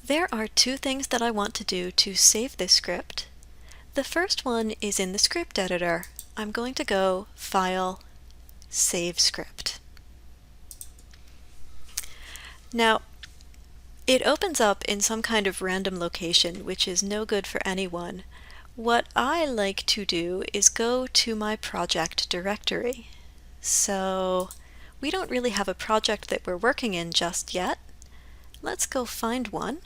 There are two things that I want to do to save this script. The first one is in the script editor. I'm going to go File, Save Script. Now, it opens up in some kind of random location, which is no good for anyone. What I like to do is go to my project directory. So we don't really have a project that we're working in just yet. Let's go find one.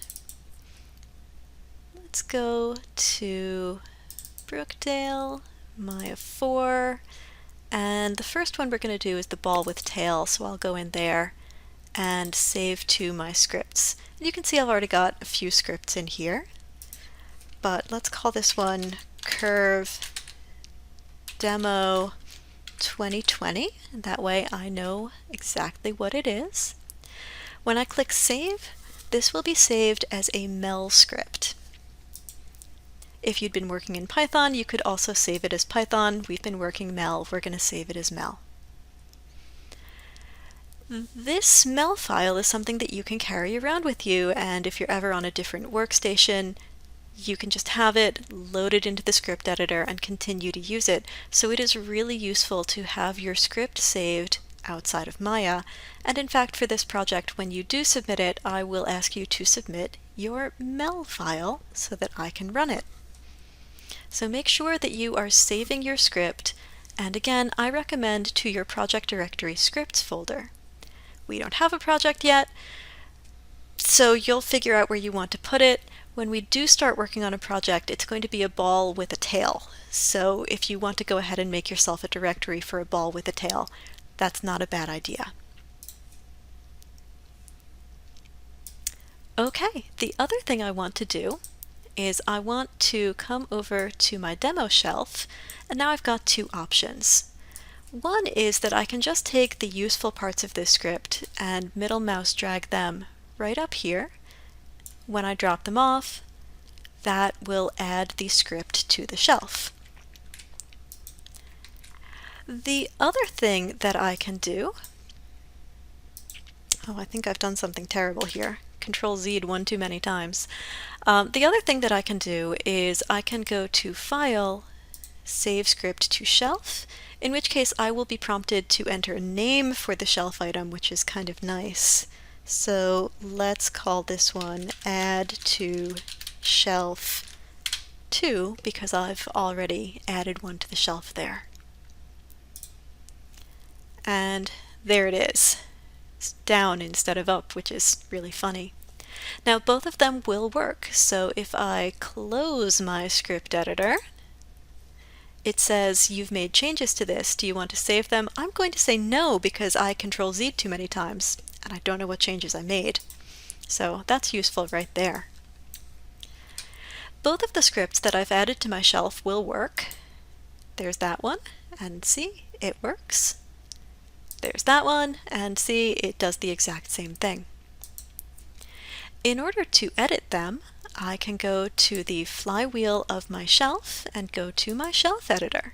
Let's go to Brookdale, Maya 4, and the first one we're going to do is the ball with tail, so I'll go in there and save to my scripts. You can see I've already got a few scripts in here, but let's call this one Curve Demo 2020, and that way I know exactly what it is. When I click Save, this will be saved as a MEL script. If you'd been working in Python, you could also save it as Python. We've been working MEL, we're going to save it as MEL. This MEL file is something that you can carry around with you, and if you're ever on a different workstation, you can just have it, load it into the script editor, and continue to use it. So it is really useful to have your script saved outside of Maya. And in fact, for this project, when you do submit it, I will ask you to submit your MEL file so that I can run it. So make sure that you are saving your script, and again, I recommend to your project directory scripts folder. We don't have a project yet, so you'll figure out where you want to put it. When we do start working on a project, it's going to be a ball with a tail. So if you want to go ahead and make yourself a directory for a ball with a tail, that's not a bad idea. Okay, the other thing I want to do is I want to come over to my demo shelf, and now I've got two options. One is that I can just take the useful parts of this script and middle mouse drag them right up here. When I drop them off, that will add the script to the shelf. The other thing that I can do, I think I've done something terrible here. Control Z'd one too many times. The other thing that I can do is I can go to File, Save Script to Shelf, in which case I will be prompted to enter a name for the shelf item, which is kind of nice. So let's call this one Add to Shelf 2, because I've already added one to the shelf there. And there it is. It's down instead of up, which is really funny. Now both of them will work, so if I close my script editor, it says you've made changes to this. Do you want to save them? I'm going to say no because I Control Z too many times and I don't know what changes I made. So that's useful right there. Both of the scripts that I've added to my shelf will work. There's that one, and see, it works. There's that one, and see, it does the exact same thing. In order to edit them, I can go to the flywheel of my shelf and go to my shelf editor.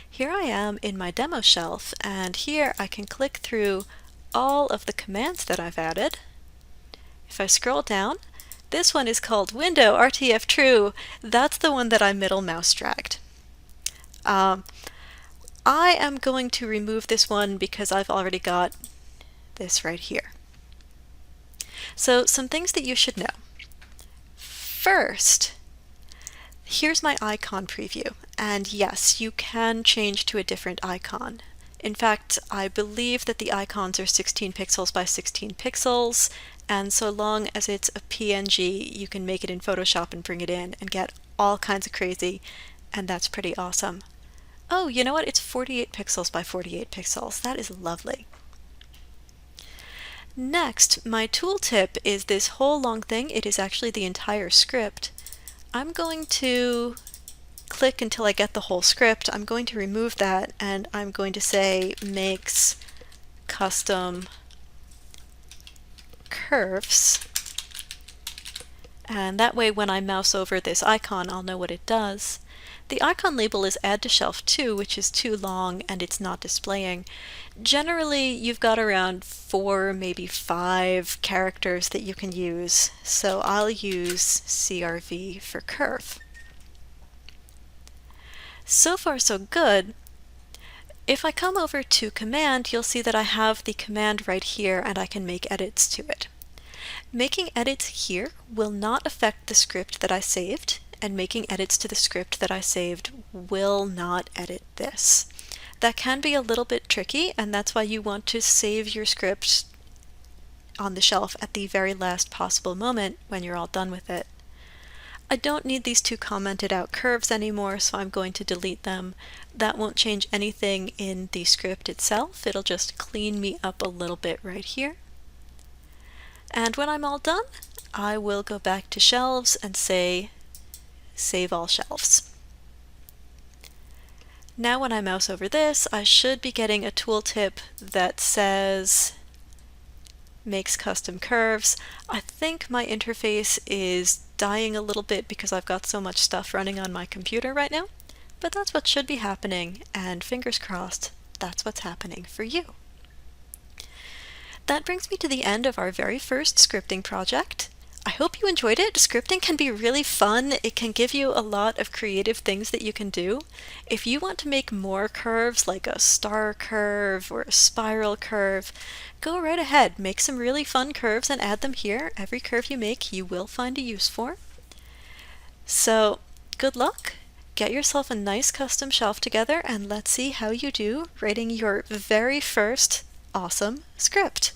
Here I am in my demo shelf, and here I can click through all of the commands that I've added. If I scroll down, this one is called Window RTF True. That's the one that I middle mouse dragged. I am going to remove this one because I've already got this right here. So some things that you should know. First, here's my icon preview, and yes, you can change to a different icon. In fact, I believe that the icons are 16 pixels by 16 pixels, and so long as it's a PNG, you can make it in Photoshop and bring it in and get all kinds of crazy, and that's pretty awesome. Oh, you know what? It's 48 pixels by 48 pixels. That is lovely. Next, my tooltip is this whole long thing. It is actually the entire script. I'm going to click until I get the whole script. I'm going to remove that, and I'm going to say makes custom curves. And that way when I mouse over this icon, I'll know what it does. The icon label is add to shelf 2, which is too long and it's not displaying. Generally, you've got around 4, maybe 5 characters that you can use, so I'll use CRV for curve. So far so good. If I come over to command, you'll see that I have the command right here and I can make edits to it. Making edits here will not affect the script that I saved, and making edits to the script that I saved will not edit this. That can be a little bit tricky, and that's why you want to save your script on the shelf at the very last possible moment when you're all done with it. I don't need these 2 commented out curves anymore, so I'm going to delete them. That won't change anything in the script itself. It'll just clean me up a little bit right here. And when I'm all done, I will go back to shelves and say save all shelves. Now when I mouse over this, I should be getting a tooltip that says makes custom curves. I think my interface is dying a little bit because I've got so much stuff running on my computer right now, but that's what should be happening, and fingers crossed, that's what's happening for you. That brings me to the end of our very first scripting project. I hope you enjoyed it. Scripting can be really fun. It can give you a lot of creative things that you can do. If you want to make more curves, like a star curve or a spiral curve, go right ahead. Make some really fun curves and add them here. Every curve you make, you will find a use for. So, good luck. Get yourself a nice custom shelf together, and let's see how you do writing your very first awesome script.